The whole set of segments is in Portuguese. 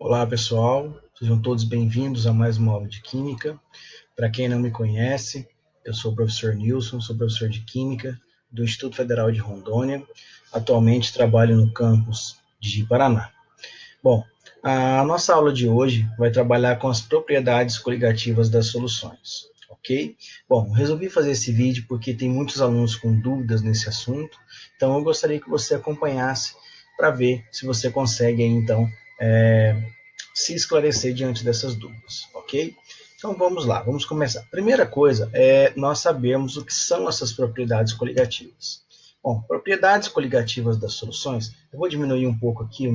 Olá, pessoal. Sejam todos bem-vindos a mais uma aula de Química. Para quem não me conhece, eu sou o professor Nilson, sou professor de Química do Instituto Federal de Rondônia. Atualmente trabalho no campus de Paraná. Bom, a nossa aula de hoje vai trabalhar com as propriedades coligativas das soluções, ok? Bom, resolvi fazer esse vídeo porque tem muitos alunos com dúvidas nesse assunto, então eu gostaria que você acompanhasse para ver se você consegue, então, se esclarecer diante dessas dúvidas, ok? Então vamos lá, vamos começar. Primeira coisa é nós sabermos o que são essas propriedades coligativas. Bom, propriedades coligativas das soluções, eu vou diminuir um pouco aqui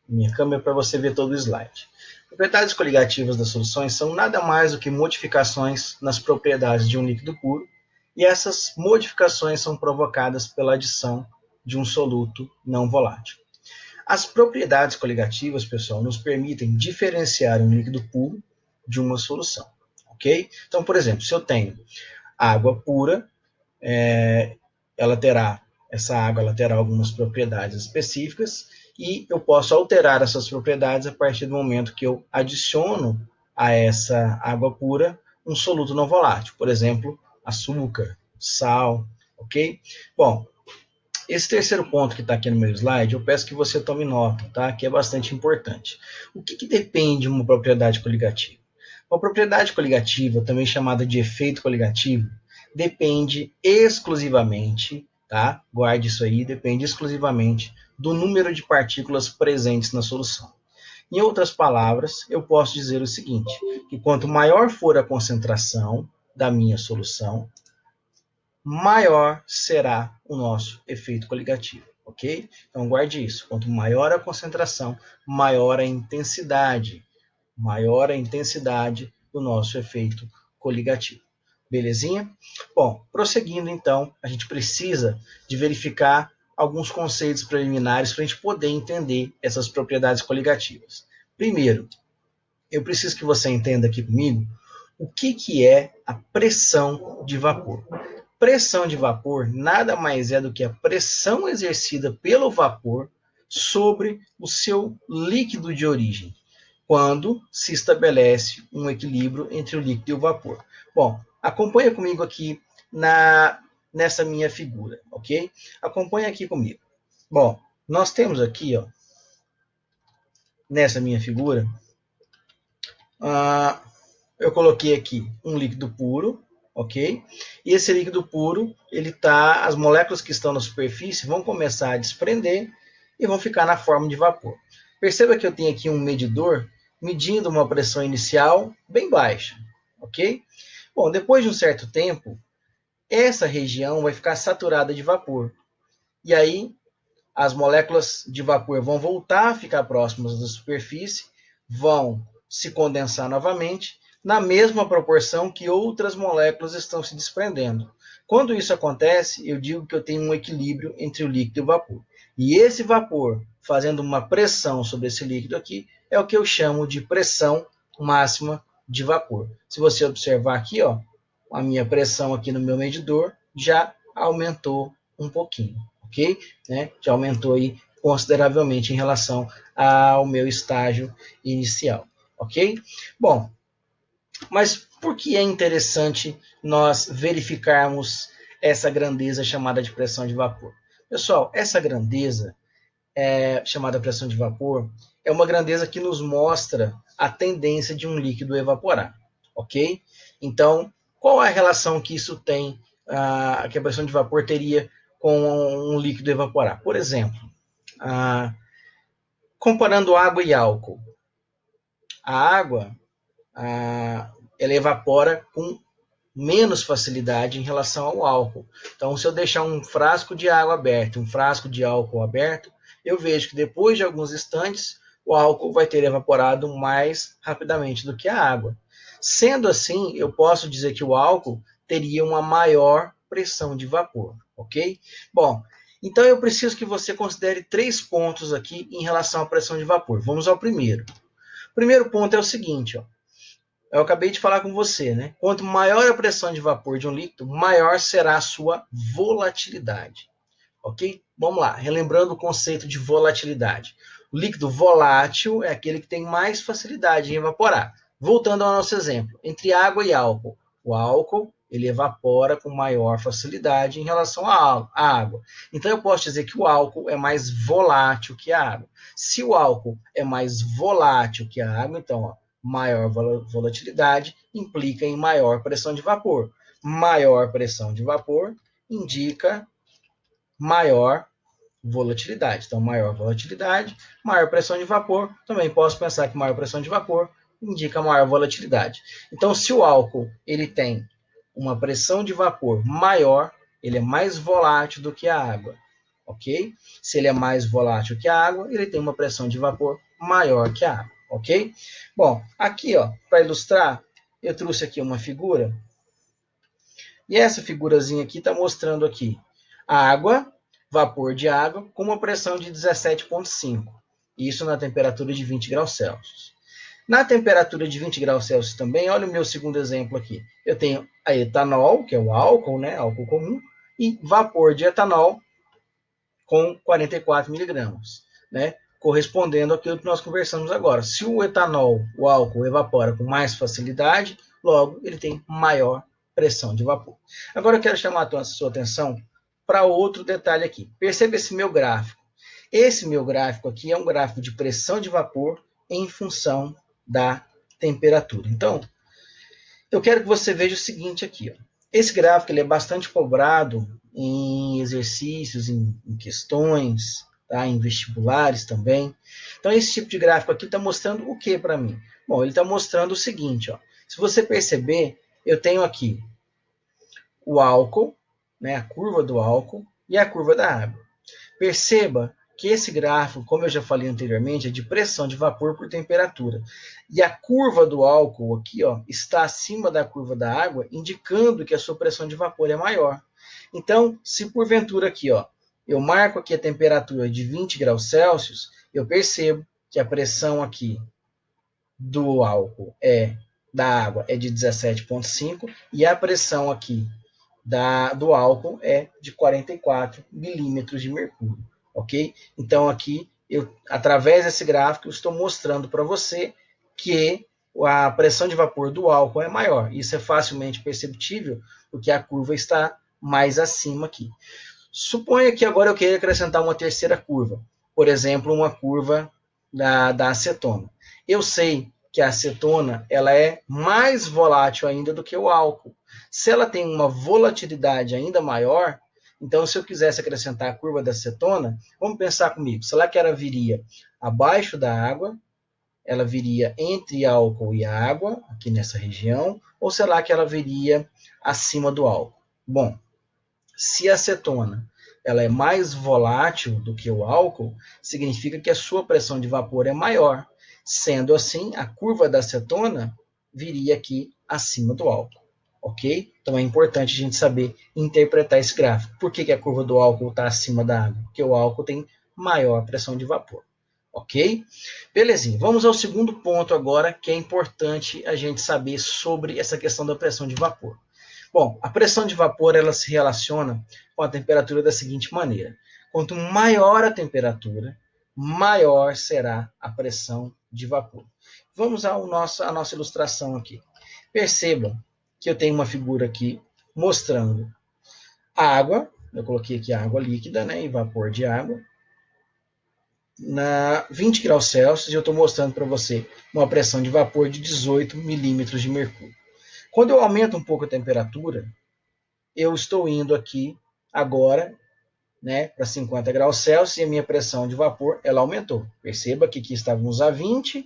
minha câmera para você ver todo o slide. Propriedades coligativas das soluções são nada mais do que modificações nas propriedades de um líquido puro, e essas modificações são provocadas pela adição de um soluto não volátil. As propriedades coligativas, pessoal, nos permitem diferenciar um líquido puro de uma solução, ok? Então, por exemplo, se eu tenho água pura, essa água ela terá algumas propriedades específicas e eu posso alterar essas propriedades a partir do momento que eu adiciono a essa água pura um soluto não volátil, por exemplo, açúcar, sal, ok? Bom, esse terceiro ponto que está aqui no meu slide, eu peço que você tome nota, tá? Que é bastante importante. O que depende de uma propriedade coligativa? Uma propriedade coligativa, também chamada de efeito coligativo, depende exclusivamente, tá? Guarde isso aí, depende exclusivamente do número de partículas presentes na solução. Em outras palavras, eu posso dizer o seguinte, que quanto maior for a concentração da minha solução, maior será o nosso efeito coligativo, ok? Então guarde isso, quanto maior a concentração, maior a intensidade do nosso efeito coligativo. Belezinha? Bom, prosseguindo então, a gente precisa de verificar alguns conceitos preliminares para a gente poder entender essas propriedades coligativas. Primeiro, eu preciso que você entenda aqui comigo o que é a pressão de vapor. Pressão de vapor nada mais é do que a pressão exercida pelo vapor sobre o seu líquido de origem, quando se estabelece um equilíbrio entre o líquido e o vapor. Bom, acompanha comigo aqui nessa minha figura, ok? Acompanha aqui comigo. Bom, nós temos aqui, ó, nessa minha figura, eu coloquei aqui um líquido puro, ok? E esse líquido puro, as moléculas que estão na superfície vão começar a desprender e vão ficar na forma de vapor. Perceba que eu tenho aqui um medidor medindo uma pressão inicial bem baixa, ok? Bom, depois de um certo tempo, essa região vai ficar saturada de vapor. E aí, as moléculas de vapor vão voltar a ficar próximas da superfície, vão se condensar novamente, na mesma proporção que outras moléculas estão se desprendendo. Quando isso acontece, eu digo que eu tenho um equilíbrio entre o líquido e o vapor. E esse vapor, fazendo uma pressão sobre esse líquido aqui, é o que eu chamo de pressão máxima de vapor. Se você observar aqui, ó, a minha pressão aqui no meu medidor já aumentou um pouquinho, ok? Já aumentou aí consideravelmente em relação ao meu estágio inicial, ok? Bom, mas por que é interessante nós verificarmos essa grandeza chamada de pressão de vapor? Pessoal, essa grandeza chamada pressão de vapor é uma grandeza que nos mostra a tendência de um líquido evaporar, ok? Então, qual a relação que isso tem, que a pressão de vapor teria com um líquido evaporar? Por exemplo, comparando água e álcool. A água, ela evapora com menos facilidade em relação ao álcool. Então, se eu deixar um frasco de água aberto, um frasco de álcool aberto, eu vejo que depois de alguns instantes, o álcool vai ter evaporado mais rapidamente do que a água. Sendo assim, eu posso dizer que o álcool teria uma maior pressão de vapor, ok? Bom, então eu preciso que você considere 3 pontos aqui em relação à pressão de vapor. Vamos ao primeiro. O primeiro ponto é o seguinte, ó. Eu acabei de falar com você, né? Quanto maior a pressão de vapor de um líquido, maior será a sua volatilidade. Ok? Vamos lá, relembrando o conceito de volatilidade. O líquido volátil é aquele que tem mais facilidade em evaporar. Voltando ao nosso exemplo, entre água e álcool. O álcool, ele evapora com maior facilidade em relação à água. Então, eu posso dizer que o álcool é mais volátil que a água. Se o álcool é mais volátil que a água, então, ó, maior volatilidade implica em maior pressão de vapor. Maior pressão de vapor indica maior volatilidade. Então, maior volatilidade, maior pressão de vapor. Também posso pensar que maior pressão de vapor indica maior volatilidade. Então, se o álcool ele tem uma pressão de vapor maior, ele é mais volátil do que a água, ok? Se ele é mais volátil que a água, ele tem uma pressão de vapor maior que a água, ok? Bom, aqui, ó, para ilustrar, eu trouxe aqui uma figura. E essa figurazinha aqui está mostrando aqui a água, vapor de água, com uma pressão de 17,5. Isso na temperatura de 20 graus Celsius. Na temperatura de 20 graus Celsius também, olha o meu segundo exemplo aqui. Eu tenho a etanol, que é o álcool, né, álcool comum, e vapor de etanol com 44 miligramas, né, correspondendo àquilo que nós conversamos agora. Se o etanol, o álcool, evapora com mais facilidade, logo ele tem maior pressão de vapor. Agora eu quero chamar a sua atenção para outro detalhe aqui. Perceba esse meu gráfico. Esse meu gráfico aqui é um gráfico de pressão de vapor em função da temperatura. Então, eu quero que você veja o seguinte aqui. Ó. Esse gráfico ele é bastante cobrado em exercícios, em questões, tá? Em vestibulares também. Então, esse tipo de gráfico aqui está mostrando o que para mim? Bom, ele está mostrando o seguinte. Ó. Se você perceber, eu tenho aqui o álcool, né, a curva do álcool e a curva da água. Perceba que esse gráfico, como eu já falei anteriormente, é de pressão de vapor por temperatura. E a curva do álcool aqui, ó, está acima da curva da água, indicando que a sua pressão de vapor é maior. Então, se porventura aqui, ó, eu marco aqui a temperatura de 20 graus Celsius, eu percebo que a pressão aqui do álcool da água é de 17,5 e a pressão aqui do álcool é de 44 milímetros de mercúrio, ok? Então, aqui, através desse gráfico, eu estou mostrando para você que a pressão de vapor do álcool é maior. Isso é facilmente perceptível, porque a curva está mais acima aqui. Suponha que agora eu queira acrescentar uma terceira curva, por exemplo, uma curva da acetona. Eu sei que a acetona ela é mais volátil ainda do que o álcool. Se ela tem uma volatilidade ainda maior, então se eu quisesse acrescentar a curva da acetona, vamos pensar comigo, será que ela viria abaixo da água, ela viria entre álcool e água, aqui nessa região, ou será que ela viria acima do álcool? Bom, se a acetona ela é mais volátil do que o álcool, significa que a sua pressão de vapor é maior. Sendo assim, a curva da acetona viria aqui acima do álcool, ok? Então é importante a gente saber interpretar esse gráfico. Por que a curva do álcool está acima da água? Porque o álcool tem maior pressão de vapor, ok? Belezinha, vamos ao segundo ponto agora, que é importante a gente saber sobre essa questão da pressão de vapor. Bom, a pressão de vapor ela se relaciona com a temperatura da seguinte maneira. Quanto maior a temperatura, maior será a pressão de vapor. Vamos à nossa ilustração aqui. Perceba que eu tenho uma figura aqui mostrando a água, eu coloquei aqui água líquida, né, e vapor de água, na 20 graus Celsius, e eu estou mostrando para você uma pressão de vapor de 18 milímetros de mercúrio. Quando eu aumento um pouco a temperatura, eu estou indo aqui agora, né, para 50 graus Celsius, e a minha pressão de vapor ela aumentou. Perceba que aqui estávamos a 20,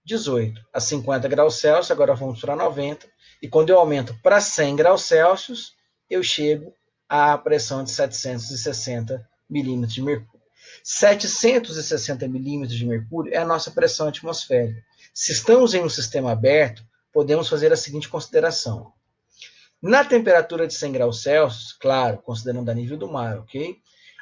18. A 50 graus Celsius, agora vamos para 90. E quando eu aumento para 100 graus Celsius, eu chego à pressão de 760 milímetros de mercúrio. 760 milímetros de mercúrio é a nossa pressão atmosférica. Se estamos em um sistema aberto, podemos fazer a seguinte consideração. Na temperatura de 100 graus Celsius, claro, considerando a nível do mar, ok?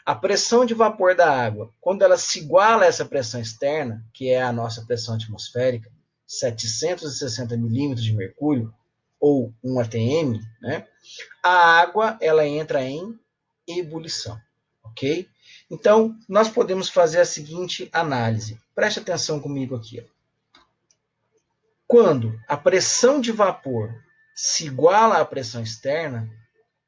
A pressão de vapor da água, quando ela se iguala a essa pressão externa, que é a nossa pressão atmosférica, 760 milímetros de mercúrio, ou 1 atm, né? A água ela entra em ebulição, ok? Então, nós podemos fazer a seguinte análise. Preste atenção comigo aqui. Ó. Quando a pressão de vapor se iguala à pressão externa,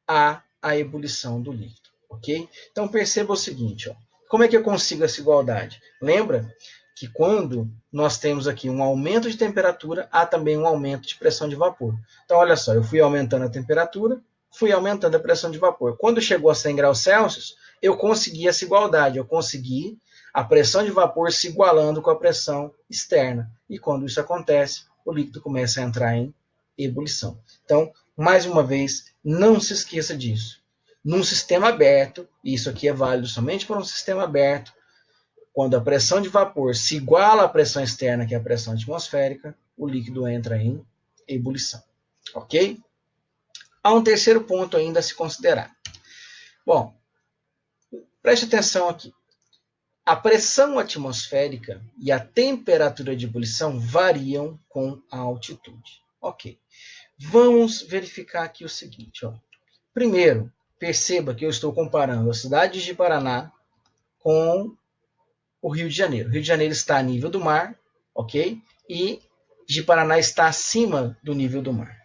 há a ebulição do líquido, ok? Então, perceba o seguinte, ó. Como é que eu consigo essa igualdade? Lembra que quando nós temos aqui um aumento de temperatura, há também um aumento de pressão de vapor. Então, olha só, eu fui aumentando a temperatura, fui aumentando a pressão de vapor. Quando chegou a 100 graus Celsius, eu consegui essa igualdade, eu consegui a pressão de vapor se igualando com a pressão externa. E quando isso acontece, o líquido começa a entrar em ebulição. Então, mais uma vez, não se esqueça disso. Num sistema aberto, e isso aqui é válido somente para um sistema aberto, quando a pressão de vapor se iguala à pressão externa, que é a pressão atmosférica, o líquido entra em ebulição. Ok? Há um terceiro ponto ainda a se considerar. Bom, preste atenção aqui. A pressão atmosférica e a temperatura de ebulição variam com a altitude. Ok. Vamos verificar aqui o seguinte. Ó. Primeiro, perceba que eu estou comparando a cidade de Paraná com o Rio de Janeiro. O Rio de Janeiro está a nível do mar, ok? E de Paraná está acima do nível do mar.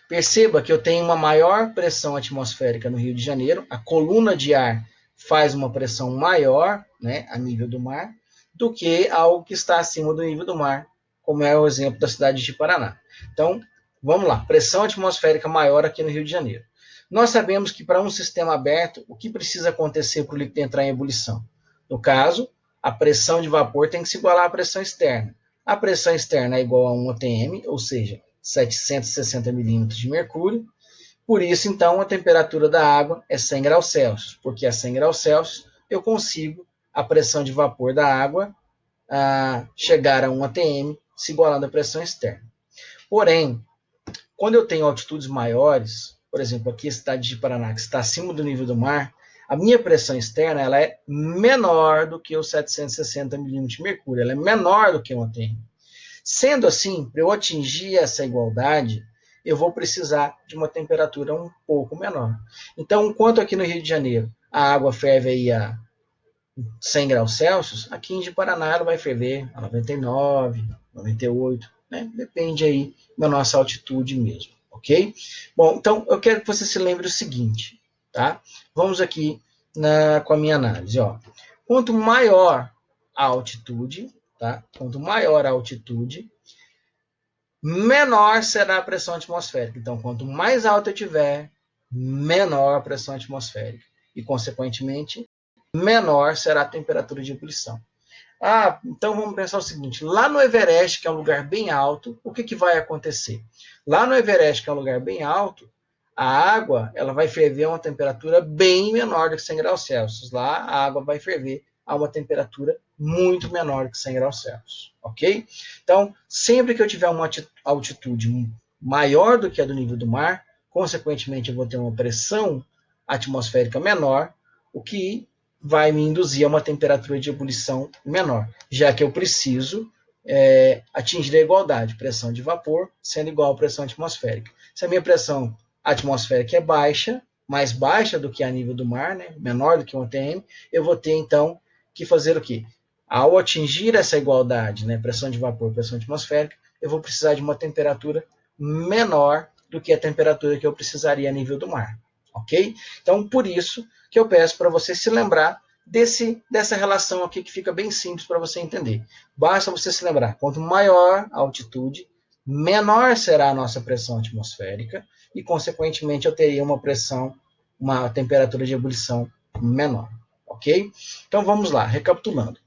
Perceba que eu tenho uma maior pressão atmosférica no Rio de Janeiro, a coluna de ar faz uma pressão maior, né, a nível do mar, do que algo que está acima do nível do mar, como é o exemplo da cidade de Paraná. Então, vamos lá, pressão atmosférica maior aqui no Rio de Janeiro. Nós sabemos que para um sistema aberto, o que precisa acontecer para o líquido entrar em ebulição? No caso, a pressão de vapor tem que se igualar à pressão externa. A pressão externa é igual a 1 atm, ou seja, 760 milímetros de mercúrio. Por isso, então, a temperatura da água é 100 graus Celsius, porque a 100 graus Celsius eu consigo a pressão de vapor da água chegar a 1 atm, se igualando à pressão externa. Porém, quando eu tenho altitudes maiores, por exemplo, aqui a cidade de Paraná, que está acima do nível do mar, a minha pressão externa ela é menor do que os 760 milímetros de mercúrio, ela é menor do que 1 atm. Sendo assim, para eu atingir essa igualdade, eu vou precisar de uma temperatura um pouco menor. Então, enquanto aqui no Rio de Janeiro a água ferve aí a 100 graus Celsius, aqui em Paraná ela vai ferver a 99, 98, né? Depende aí da nossa altitude mesmo, ok? Bom, então eu quero que você se lembre o seguinte, tá? Vamos aqui com a minha análise, ó. Quanto maior a altitude, tá? Quanto maior a altitude, menor será a pressão atmosférica. Então, quanto mais alta eu tiver, menor a pressão atmosférica. E, consequentemente, menor será a temperatura de ebulição. Então vamos pensar o seguinte, lá no Everest, que é um lugar bem alto, o que vai acontecer? Lá no Everest, que é um lugar bem alto, a água ela vai ferver a uma temperatura bem menor do que 100 graus Celsius. Lá a água vai ferver a uma temperatura muito menor do que 100 graus Celsius, ok? Então, sempre que eu tiver uma altitude maior do que a do nível do mar, consequentemente eu vou ter uma pressão atmosférica menor, o que vai me induzir a uma temperatura de ebulição menor, já que eu preciso atingir a igualdade, pressão de vapor sendo igual à pressão atmosférica. Se a minha pressão atmosférica é baixa, mais baixa do que a nível do mar, né, menor do que 1 atm, eu vou ter, então, que fazer o quê? Ao atingir essa igualdade, né, pressão de vapor, pressão atmosférica, eu vou precisar de uma temperatura menor do que a temperatura que eu precisaria a nível do mar, ok? Então, por isso que eu peço para você se lembrar dessa relação aqui que fica bem simples para você entender. Basta você se lembrar, quanto maior a altitude, menor será a nossa pressão atmosférica e, consequentemente, eu teria uma temperatura de ebulição menor, ok? Então, vamos lá, recapitulando.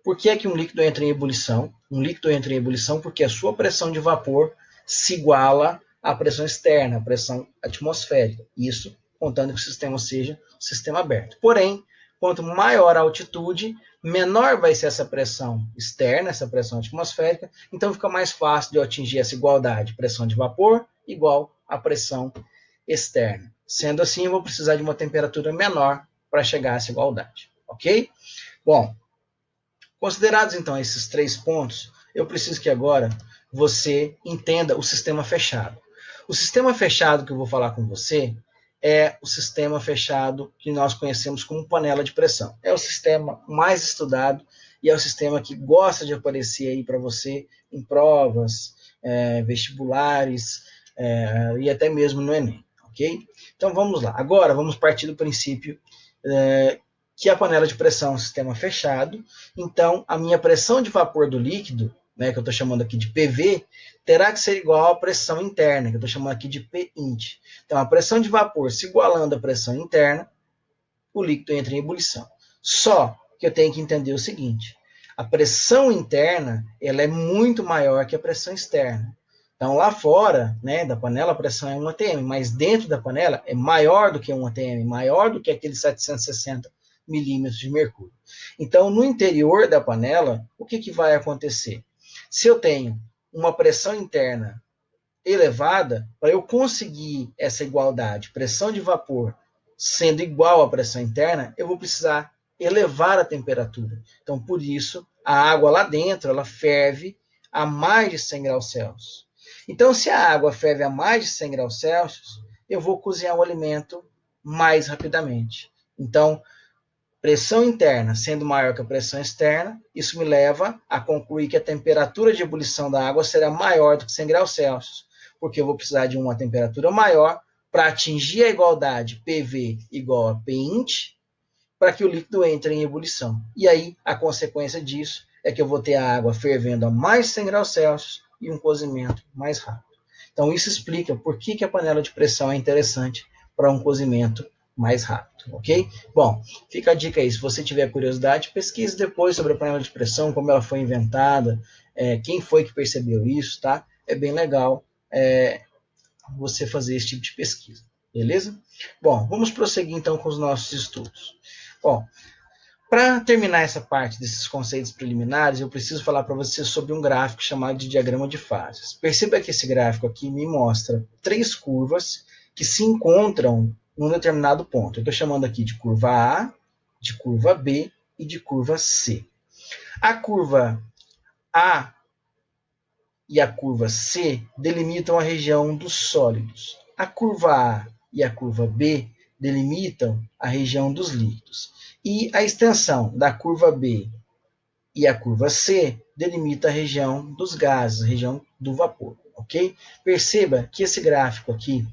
Por que é que um líquido entra em ebulição? Um líquido entra em ebulição porque a sua pressão de vapor se iguala à pressão externa, à pressão atmosférica. Isso contando que o sistema seja um sistema aberto. Porém, quanto maior a altitude, menor vai ser essa pressão externa, essa pressão atmosférica, então fica mais fácil de eu atingir essa igualdade, pressão de vapor igual à pressão externa. Sendo assim, eu vou precisar de uma temperatura menor para chegar a essa igualdade, ok? Bom, considerados então esses 3 pontos, eu preciso que agora você entenda o sistema fechado. O sistema fechado que eu vou falar com você é o sistema fechado que nós conhecemos como panela de pressão. É o sistema mais estudado e é o sistema que gosta de aparecer aí para você em provas, vestibulares e até mesmo no Enem, ok? Então vamos lá. Agora vamos partir do princípio que a panela de pressão é um sistema fechado, então a minha pressão de vapor do líquido, né, que eu estou chamando aqui de PV, terá que ser igual à pressão interna, que eu estou chamando aqui de Pint. Então, a pressão de vapor se igualando à pressão interna, o líquido entra em ebulição. Só que eu tenho que entender o seguinte, a pressão interna ela é muito maior que a pressão externa. Então, lá fora, né, da panela, a pressão é 1 atm, mas dentro da panela é maior do que 1 atm, maior do que aqueles 760 milímetros de mercúrio. Então, no interior da panela, o que vai acontecer? Se eu tenho uma pressão interna elevada, para eu conseguir essa igualdade, pressão de vapor sendo igual à pressão interna, eu vou precisar elevar a temperatura. Então, por isso, a água lá dentro, ela ferve a mais de 100 graus Celsius. Então, se a água ferve a mais de 100 graus Celsius, eu vou cozinhar o alimento mais rapidamente. Então, pressão interna sendo maior que a pressão externa, isso me leva a concluir que a temperatura de ebulição da água será maior do que 100 graus Celsius, porque eu vou precisar de uma temperatura maior para atingir a igualdade PV igual a Pint, para que o líquido entre em ebulição. E aí, a consequência disso é que eu vou ter a água fervendo a mais de 100 graus Celsius e um cozimento mais rápido. Então, isso explica por que a panela de pressão é interessante para um cozimento mais rápido, ok? Bom, fica a dica aí, se você tiver curiosidade, pesquise depois sobre a panela de pressão, como ela foi inventada, quem foi que percebeu isso, tá? É bem legal você fazer esse tipo de pesquisa, beleza? Bom, vamos prosseguir então com os nossos estudos. Bom, para terminar essa parte desses conceitos preliminares, eu preciso falar para você sobre um gráfico chamado de diagrama de fases. Perceba que esse gráfico aqui me mostra 3 curvas que se encontram num determinado ponto. Eu estou chamando aqui de curva A, de curva B e de curva C. A curva A e a curva C delimitam a região dos sólidos. A curva A e a curva B delimitam a região dos líquidos. E a extensão da curva B e a curva C delimita a região dos gases, a região do vapor, ok? Perceba que esse gráfico aqui,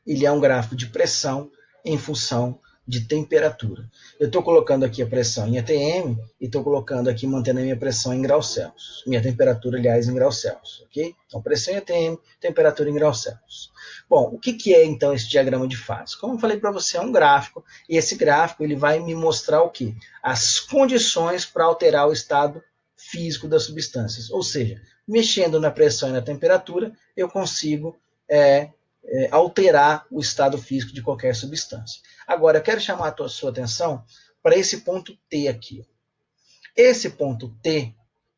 ele é um gráfico de pressão em função de temperatura. Eu estou colocando aqui a pressão em atm e estou colocando aqui, mantendo a minha pressão em graus Celsius. Minha temperatura, aliás, em graus Celsius, ok? Então, pressão em atm, temperatura em graus Celsius. Bom, o que é, então, esse diagrama de fases? Como eu falei para você, é um gráfico, e esse gráfico ele vai me mostrar o quê? As condições para alterar o estado físico das substâncias. Ou seja, mexendo na pressão e na temperatura, eu consigo alterar o estado físico de qualquer substância. Agora, eu quero chamar a sua atenção para esse ponto T aqui. Esse ponto T,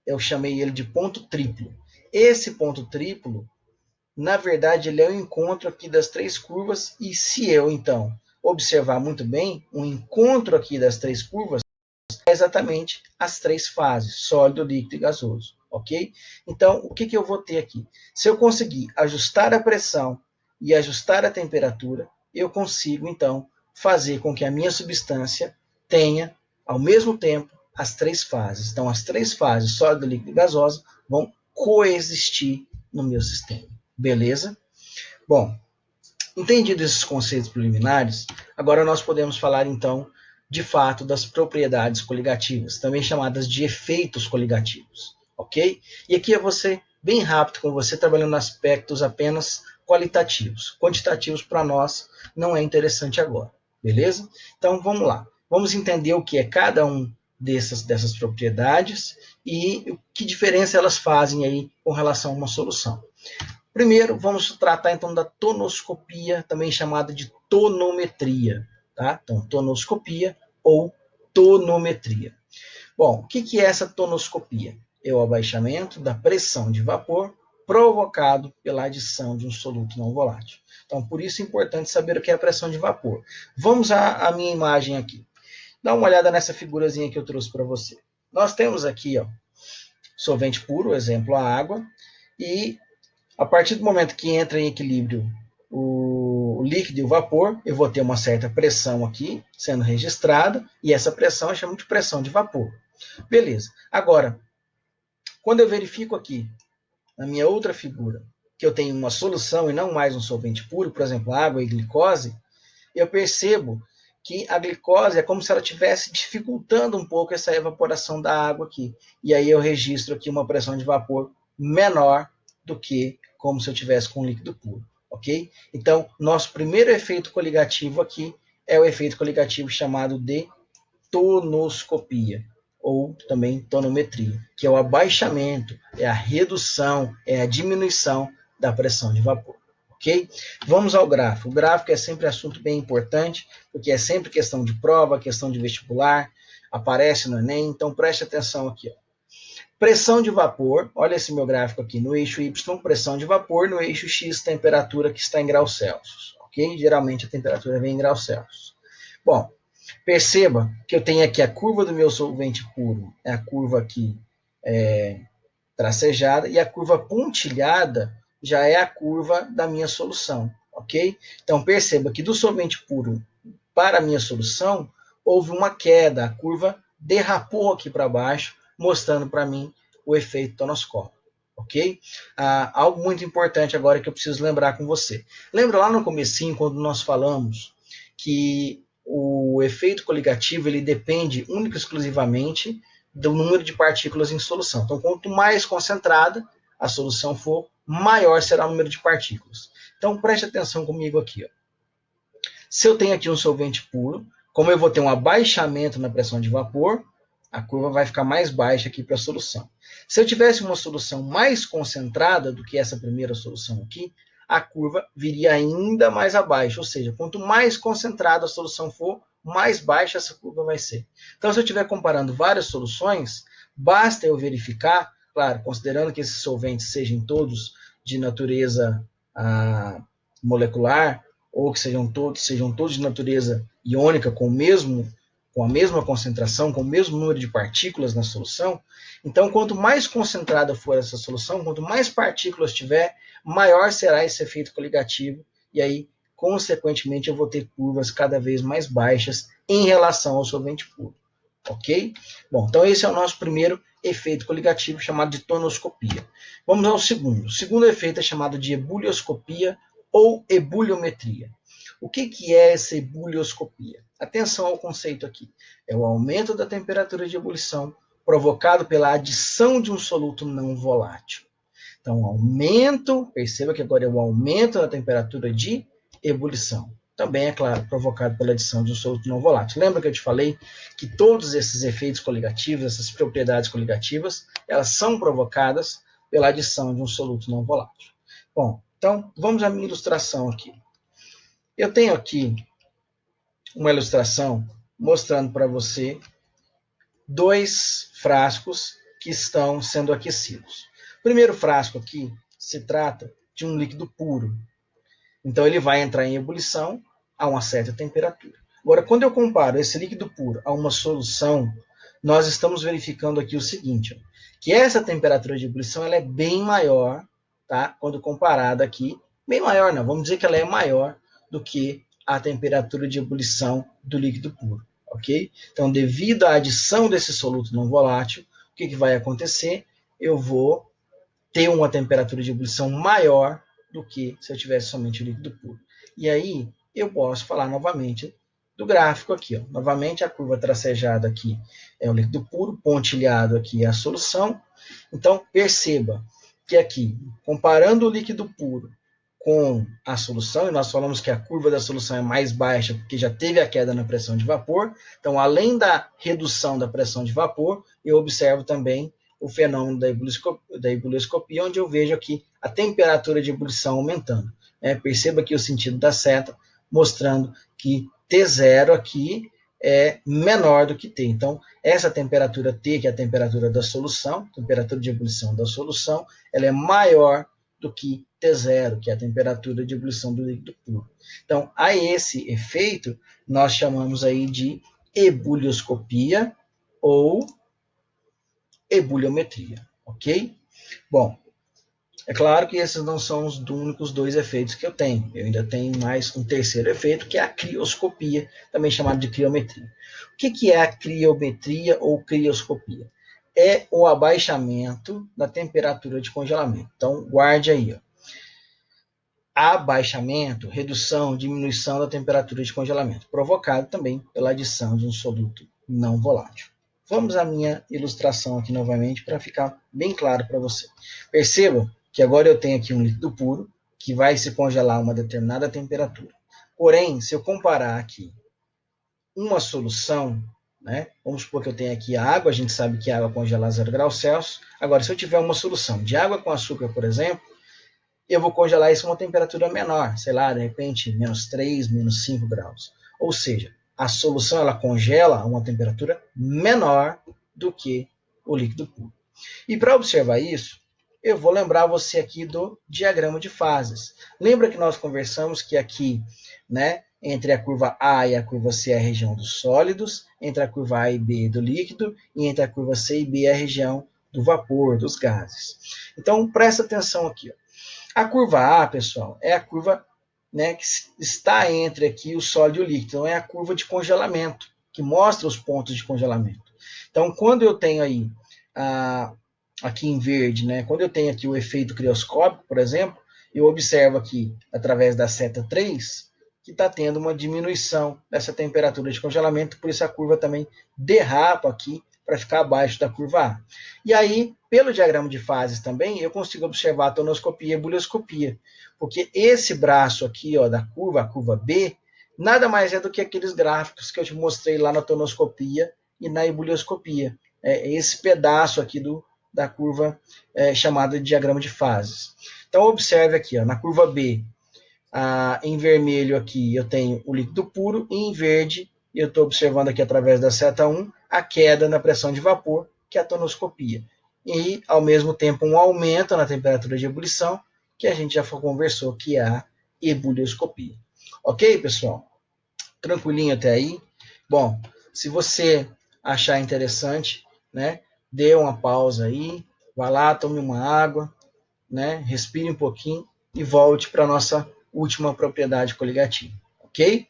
eu chamei ele de ponto triplo. Esse ponto triplo, na verdade, ele é o encontro aqui das 3 curvas, e se eu, então, observar muito bem, o encontro aqui das 3 curvas é exatamente as 3 fases, sólido, líquido e gasoso, ok? Então, o que eu vou ter aqui? Se eu conseguir ajustar a pressão e ajustar a temperatura, eu consigo, então, fazer com que a minha substância tenha, ao mesmo tempo, as 3 fases. Então, as 3 fases, sólido, líquido e gasosa, vão coexistir no meu sistema. Beleza? Bom, entendido esses conceitos preliminares, agora nós podemos falar, então, de fato, das propriedades coligativas, também chamadas de efeitos coligativos, ok? E aqui é você, bem rápido com você, trabalhando aspectos apenas qualitativos. Quantitativos, para nós, não é interessante agora, beleza? Então, vamos lá. Vamos entender o que é cada um dessas propriedades e que diferença elas fazem aí com relação a uma solução. Primeiro, vamos tratar então da tonoscopia, também chamada de tonometria, tá? Então, tonoscopia ou tonometria. Bom, o que é essa tonoscopia? É o abaixamento da pressão de vapor provocado pela adição de um soluto não volátil. Então, por isso é importante saber o que é a pressão de vapor. Vamos à minha imagem aqui. Dá uma olhada nessa figurazinha que eu trouxe para você. Nós temos aqui, ó, solvente puro, exemplo, a água, e a partir do momento que entra em equilíbrio o líquido e o vapor, eu vou ter uma certa pressão aqui sendo registrada, e essa pressão eu chamo de pressão de vapor. Beleza. Agora, quando eu verifico aqui, na minha outra figura, que eu tenho uma solução e não mais um solvente puro, por exemplo, água e glicose, eu percebo que a glicose é como se ela estivesse dificultando um pouco essa evaporação da água aqui. E aí eu registro aqui uma pressão de vapor menor do que como se eu tivesse com líquido puro, ok? Então, nosso primeiro efeito coligativo aqui é o efeito coligativo chamado de tonoscopia, ou também tonometria, que é o abaixamento, é a redução, é a diminuição da pressão de vapor. Ok? Vamos ao gráfico. O gráfico é sempre assunto bem importante, porque é sempre questão de prova, questão de vestibular, aparece no Enem, então preste atenção aqui. Ó. Pressão de vapor, olha esse meu gráfico aqui, no eixo Y, pressão de vapor, no eixo X, temperatura que está em graus Celsius. Ok? Geralmente a temperatura vem em graus Celsius. Bom, perceba que eu tenho aqui a curva do meu solvente puro, é a curva aqui tracejada, e a curva pontilhada já é a curva da minha solução, ok? Então, perceba que do solvente puro para a minha solução, houve uma queda, a curva derrapou aqui para baixo, mostrando para mim o efeito tonoscópico, ok? Algo muito importante agora que eu preciso lembrar com você. Lembra lá no comecinho, quando nós falamos que o efeito coligativo ele depende única e exclusivamente do número de partículas em solução. Então, quanto mais concentrada a solução for, maior será o número de partículas. Então, preste atenção comigo aqui. Ó. Se eu tenho aqui um solvente puro, como eu vou ter um abaixamento na pressão de vapor, a curva vai ficar mais baixa aqui para a solução. Se eu tivesse uma solução mais concentrada do que essa primeira solução aqui, a curva viria ainda mais abaixo, ou seja, quanto mais concentrada a solução for, mais baixa essa curva vai ser. Então, se eu estiver comparando várias soluções, basta eu verificar, claro, considerando que esses solventes sejam todos de natureza molecular, ou que sejam todos de natureza iônica, com a mesma concentração, com o mesmo número de partículas na solução. Então, quanto mais concentrada for essa solução, quanto mais partículas tiver, maior será esse efeito coligativo, e aí, consequentemente, eu vou ter curvas cada vez mais baixas em relação ao solvente puro. Ok? Bom, então esse é o nosso primeiro efeito coligativo, chamado de tonoscopia. Vamos ao segundo. O segundo efeito é chamado de ebulioscopia ou ebuliometria. O que é essa ebulioscopia? Atenção ao conceito aqui. É o aumento da temperatura de ebulição provocado pela adição de um soluto não volátil. Então, aumento, perceba que agora é o aumento da temperatura de ebulição. Também, é claro, provocado pela adição de um soluto não volátil. Lembra que eu te falei que todos esses efeitos coligativos, essas propriedades coligativas, elas são provocadas pela adição de um soluto não volátil. Bom, então, vamos à minha ilustração aqui. Eu tenho aqui uma ilustração mostrando para você dois frascos que estão sendo aquecidos. O primeiro frasco aqui se trata de um líquido puro. Então, ele vai entrar em ebulição a uma certa temperatura. Agora, quando eu comparo esse líquido puro a uma solução, nós estamos verificando aqui o seguinte, ó, que essa temperatura de ebulição ela é bem maior, tá? Quando comparada aqui, bem maior não, vamos dizer que ela é maior do que a temperatura de ebulição do líquido puro, ok? Então, devido à adição desse soluto não volátil, o que vai acontecer? Eu vou ter uma temperatura de ebulição maior do que se eu tivesse somente o líquido puro. E aí, eu posso falar novamente do gráfico aqui. Ó. Novamente, a curva tracejada aqui é o líquido puro, pontilhado aqui é a solução. Então, perceba que aqui, comparando o líquido puro com a solução, e nós falamos que a curva da solução é mais baixa porque já teve a queda na pressão de vapor. Então, além da redução da pressão de vapor, eu observo também o fenômeno da ebulioscopia, onde eu vejo aqui a temperatura de ebulição aumentando. Perceba aqui o sentido da seta, mostrando que T0 aqui é menor do que T. Então, essa temperatura T, que é a temperatura da solução, temperatura de ebulição da solução, ela é maior do que T0, que é a temperatura de ebulição do líquido puro. Então, a esse efeito, nós chamamos aí de ebulioscopia ou ebuliometria, ok? Bom, É claro que esses não são os únicos dois efeitos que eu tenho. Eu ainda tenho mais um terceiro efeito, que é a crioscopia, também chamado de criometria. O que é a criometria ou crioscopia? É o abaixamento da temperatura de congelamento. Então, guarde aí. Ó. Abaixamento, redução, diminuição da temperatura de congelamento, provocado também pela adição de um soluto não volátil. Vamos à minha ilustração aqui novamente para ficar bem claro para você. Perceba que agora eu tenho aqui um líquido puro que vai se congelar a uma determinada temperatura. Porém, se eu comparar aqui uma solução, né, vamos supor que eu tenho aqui a água, a gente sabe que a água congela a 0 graus Celsius. Agora, se eu tiver uma solução de água com açúcar, por exemplo, eu vou congelar isso a uma temperatura menor, sei lá, de repente, menos 3, menos 5 graus. Ou seja, a solução ela congela a uma temperatura menor do que o líquido puro. E para observar isso, eu vou lembrar você aqui do diagrama de fases. Lembra que nós conversamos que aqui, né, entre a curva A e a curva C é a região dos sólidos, entre a curva A e B do líquido, e entre a curva C e B é a região do vapor, dos gases. Então, presta atenção aqui. Ó. A curva A, pessoal, é a curva, né, que está entre aqui o sólido e o líquido. Então, é a curva de congelamento, que mostra os pontos de congelamento. Então, quando eu tenho aí, aqui em verde, né, quando eu tenho aqui o efeito crioscópico, por exemplo, eu observo aqui, através da seta 3, que está tendo uma diminuição dessa temperatura de congelamento, por isso a curva também derrapa aqui para ficar abaixo da curva A. E aí, pelo diagrama de fases também, eu consigo observar a tonoscopia e a bulioscopia, porque esse braço aqui, ó, da curva, a curva B, nada mais é do que aqueles gráficos que eu te mostrei lá na tonoscopia e na ebulioscopia. É esse pedaço aqui da curva chamada de diagrama de fases. Então, observe aqui, ó, na curva B, em vermelho aqui eu tenho o líquido puro, e em verde eu estou observando aqui através da seta 1 a queda na pressão de vapor, que é a tonoscopia. E, ao mesmo tempo, um aumento na temperatura de ebulição, que a gente já conversou, que é a ebulioscopia. Ok, pessoal? Tranquilinho até aí? Bom, se você achar interessante, né, dê uma pausa aí, vá lá, tome uma água, né, respire um pouquinho e volte para a nossa última propriedade coligativa, ok?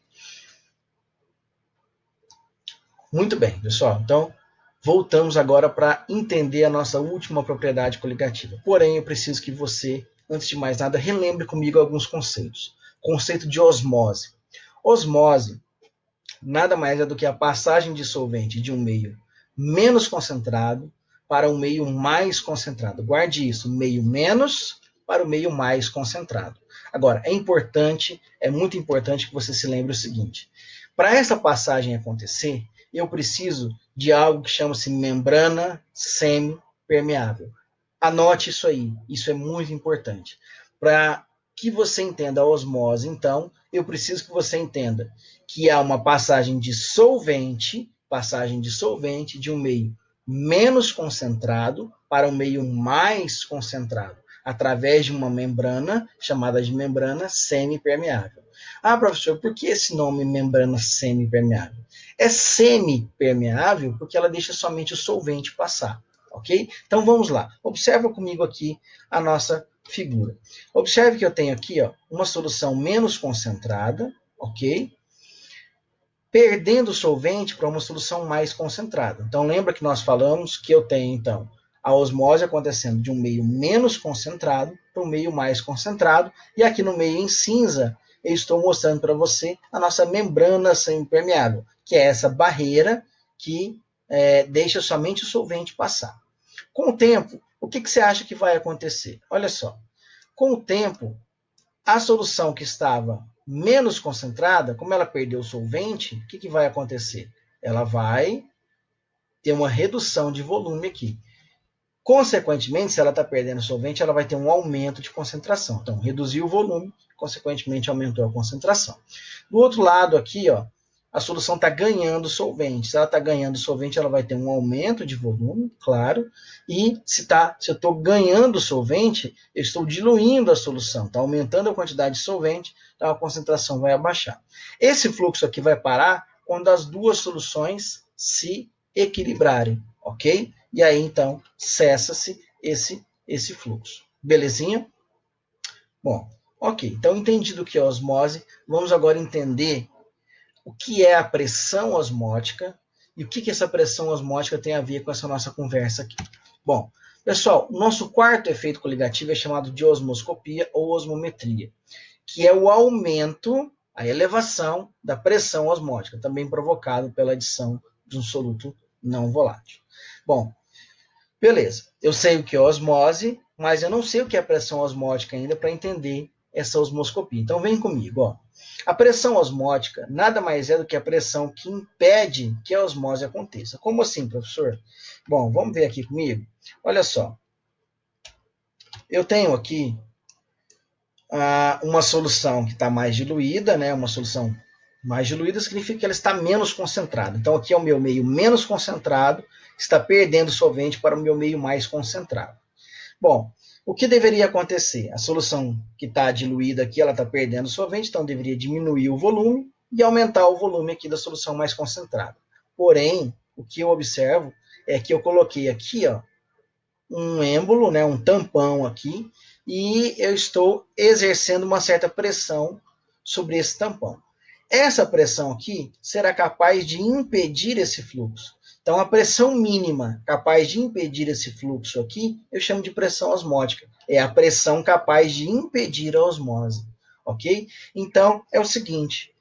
Muito bem, pessoal. Então, voltamos agora para entender a nossa última propriedade coligativa. Porém, eu preciso que você, antes de mais nada, relembre comigo alguns conceitos. Conceito de osmose. Osmose nada mais é do que a passagem de solvente de um meio menos concentrado para um meio mais concentrado. Guarde isso, meio menos para o meio mais concentrado. Agora, é muito importante que você se lembre o seguinte: para essa passagem acontecer, eu preciso de algo que chama-se membrana semipermeável. Anote isso aí, isso é muito importante. Para que você entenda a osmose, então, eu preciso que você entenda que há uma passagem de solvente de um meio menos concentrado para um meio mais concentrado, através de uma membrana chamada de membrana semipermeável. Ah, professor, por que esse nome membrana semipermeável? É semipermeável porque ela deixa somente o solvente passar, ok? Então vamos lá. Observa comigo aqui a nossa figura. Observe que eu tenho aqui, ó, uma solução menos concentrada, ok? Perdendo o solvente para uma solução mais concentrada. Então, lembra que nós falamos que eu tenho, então, a osmose acontecendo de um meio menos concentrado para um meio mais concentrado, e aqui no meio em cinza, eu estou mostrando para você a nossa membrana semipermeável, que é essa barreira que deixa somente o solvente passar. Com o tempo, o que você acha que vai acontecer? Olha só, com o tempo, a solução que estava menos concentrada, como ela perdeu o solvente, o que vai acontecer? Ela vai ter uma redução de volume aqui. Consequentemente, se ela está perdendo solvente, ela vai ter um aumento de concentração. Então, reduziu o volume, consequentemente, aumentou a concentração. Do outro lado aqui, ó, a solução está ganhando solvente. Se ela está ganhando solvente, ela vai ter um aumento de volume, claro. E se eu estou ganhando solvente, eu estou diluindo a solução, está aumentando a quantidade de solvente, então a concentração vai abaixar. Esse fluxo aqui vai parar quando as duas soluções se equilibrarem, ok? E aí, então, cessa-se esse fluxo. Belezinha? Bom, ok. Então, entendido o que é osmose, vamos agora entender o que é a pressão osmótica e o que essa pressão osmótica tem a ver com essa nossa conversa aqui. Bom, pessoal, o nosso quarto efeito coligativo é chamado de osmoscopia ou osmometria, que é o aumento, a elevação da pressão osmótica, também provocado pela adição de um soluto não volátil. Bom, beleza, eu sei o que é osmose, mas eu não sei o que é pressão osmótica ainda para entender essa osmoscopia. Então vem comigo, ó. A pressão osmótica nada mais é do que a pressão que impede que a osmose aconteça. Como assim, professor? Bom, vamos ver aqui comigo. Olha só. Eu tenho aqui uma solução que está mais diluída, né? Uma solução mais diluída significa que ela está menos concentrada. Então aqui é o meu meio menos concentrado, está perdendo solvente para o meu meio mais concentrado. Bom, o que deveria acontecer? A solução que está diluída aqui, ela está perdendo solvente, então deveria diminuir o volume e aumentar o volume aqui da solução mais concentrada. Porém, o que eu observo é que eu coloquei aqui, ó, um êmbolo, né, um tampão aqui, e eu estou exercendo uma certa pressão sobre esse tampão. Essa pressão aqui será capaz de impedir esse fluxo. Então, a pressão mínima capaz de impedir esse fluxo aqui, eu chamo de pressão osmótica. É a pressão capaz de impedir a osmose, ok? Então, é o seguinte,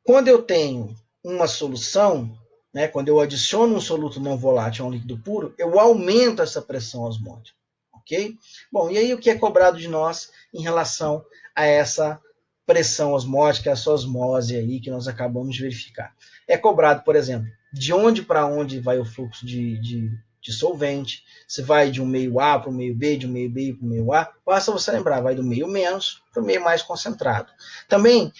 quando eu tenho uma solução, né, quando eu adiciono um soluto não volátil a um líquido puro, eu aumento essa pressão osmótica, ok? Bom, e aí o que é cobrado de nós em relação a essa pressão osmótica, essa osmose aí que nós acabamos de verificar? É cobrado, por exemplo, de onde para onde vai o fluxo de solvente, se vai de um meio A para o meio B, de um meio B para o meio A, basta você lembrar, vai do meio menos para o meio mais concentrado. Também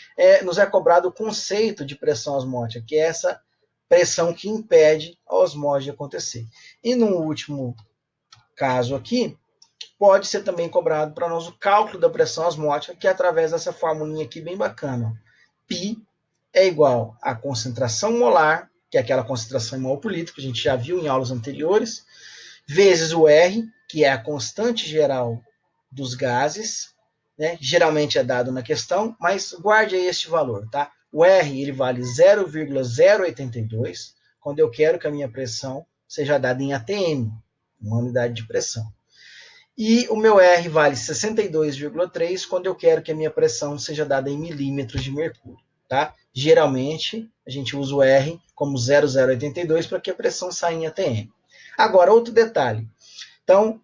nos é cobrado o conceito de pressão osmótica, que é essa pressão que impede a osmose de acontecer. E no último caso aqui, pode ser também cobrado para nós o cálculo da pressão osmótica, que é através dessa formulinha aqui bem bacana. Pi é igual à concentração molar, que é aquela concentração em mol por litro, que a gente já viu em aulas anteriores, vezes o R, que é a constante geral dos gases, né? Geralmente é dado na questão, mas guarde aí este valor, tá? O R ele vale 0,082, quando eu quero que a minha pressão seja dada em ATM, uma unidade de pressão. E o meu R vale 62,3 quando eu quero que a minha pressão seja dada em milímetros de mercúrio, tá? Geralmente, a gente usa o R como 0,082 para que a pressão saia em ATM. Agora, outro detalhe. Então,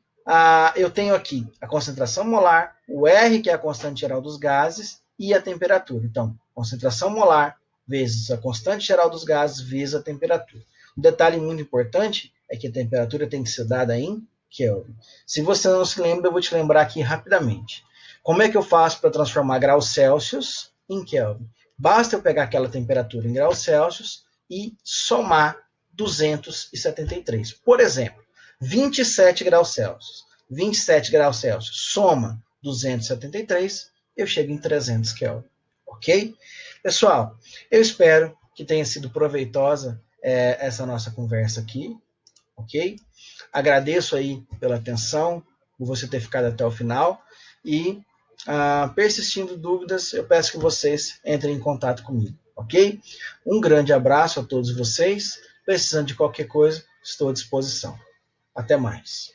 eu tenho aqui a concentração molar, o R, que é a constante geral dos gases, e a temperatura. Então, concentração molar vezes a constante geral dos gases vezes a temperatura. Um detalhe muito importante é que a temperatura tem que ser dada em Kelvin. Se você não se lembra, eu vou te lembrar aqui rapidamente. Como é que eu faço para transformar graus Celsius em Kelvin? Basta eu pegar aquela temperatura em graus Celsius e somar 273. Por exemplo, 27 graus Celsius. 27 graus Celsius soma 273, eu chego em 300 Kelvin. Ok? Pessoal, eu espero que tenha sido proveitosa essa nossa conversa aqui. Ok? Agradeço aí pela atenção, por você ter ficado até o final. E, persistindo dúvidas, eu peço que vocês entrem em contato comigo. Ok? Um grande abraço a todos vocês. Precisando de qualquer coisa, estou à disposição. Até mais.